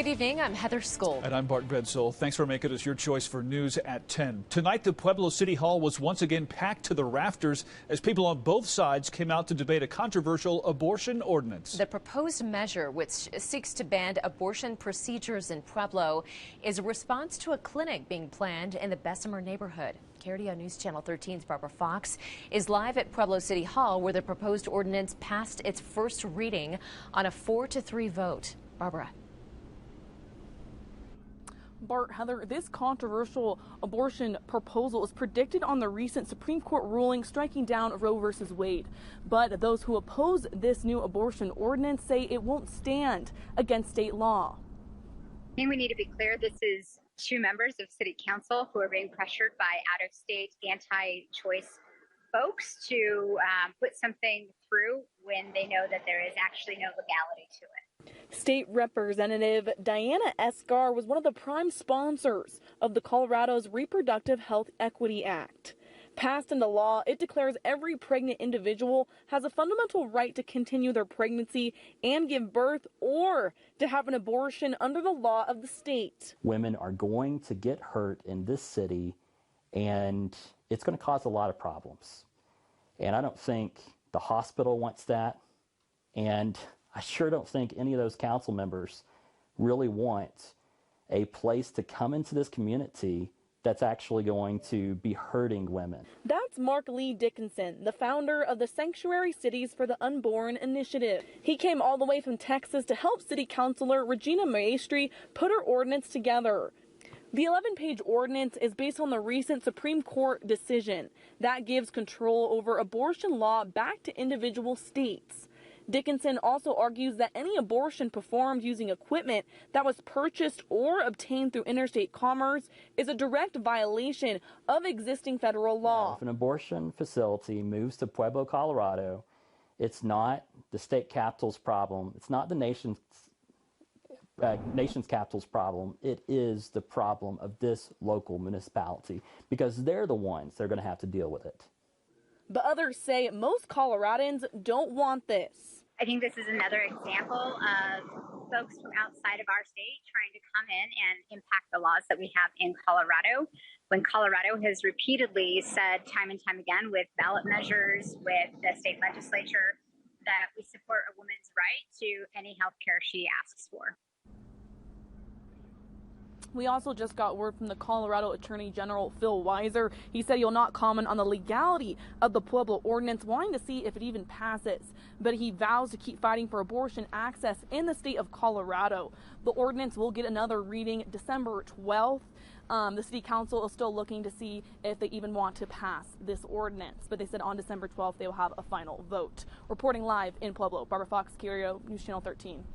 Good evening, I'm Heather Skoll. And I'm Bart Bedsole. Thanks for making us your choice for news at 10. Tonight, the Pueblo City Hall was once again packed to the rafters as people on both sides came out to debate a controversial abortion ordinance. The proposed measure, which seeks to ban abortion procedures in Pueblo, is a response to a clinic being planned in the Bessemer neighborhood. KRDO News Channel 13's Barbara Fox is live at Pueblo City Hall, where the proposed ordinance passed its first reading on a 4-3 vote. Barbara. Bart, Heather, this controversial abortion proposal is predicted on the recent Supreme Court ruling striking down Roe v. Wade. But those who oppose this new abortion ordinance say it won't stand against state law. I think we need to be clear, this is two members of City Council who are being pressured by out-of-state anti-choice folks to put something through when they know that there is actually no legality to it. State Representative Diana Escar was one of the prime sponsors of the Colorado's Reproductive Health Equity Act. Passed into law, it declares every pregnant individual has a fundamental right to continue their pregnancy and give birth or to have an abortion under the law of the state. Women are going to get hurt in this city, and it's going to cause a lot of problems. And I don't think the hospital wants that, and I sure don't think any of those council members really want a place to come into this community that's actually going to be hurting women. That's Mark Lee Dickinson, the founder of the Sanctuary Cities for the Unborn initiative. He came all the way from Texas to help City Councilor Regina Maestri put her ordinance together. The 11-page ordinance is based on the recent Supreme Court decision that gives control over abortion law back to individual states. Dickinson also argues that any abortion performed using equipment that was purchased or obtained through interstate commerce is a direct violation of existing federal law. If an abortion facility moves to Pueblo, Colorado, it's not the state capital's problem. It's not the nation's capital's problem. It is the problem of this local municipality because they're the ones that are going to have to deal with it. But others say most Coloradans don't want this. I think this is another example of folks from outside of our state trying to come in and impact the laws that we have in Colorado, when Colorado has repeatedly said time and time again with ballot measures, with the state legislature, that we support a woman's right to any health care she asks for. We also just got word from the Colorado Attorney General Phil Weiser. He said he'll not comment on the legality of the Pueblo ordinance, wanting to see if it even passes. But he vows to keep fighting for abortion access in the state of Colorado. The ordinance will get another reading December 12th. The City Council is still looking to see if they even want to pass this ordinance. But they said on December 12th they will have a final vote. Reporting live in Pueblo, Barbara Fox, KRDO News Channel 13.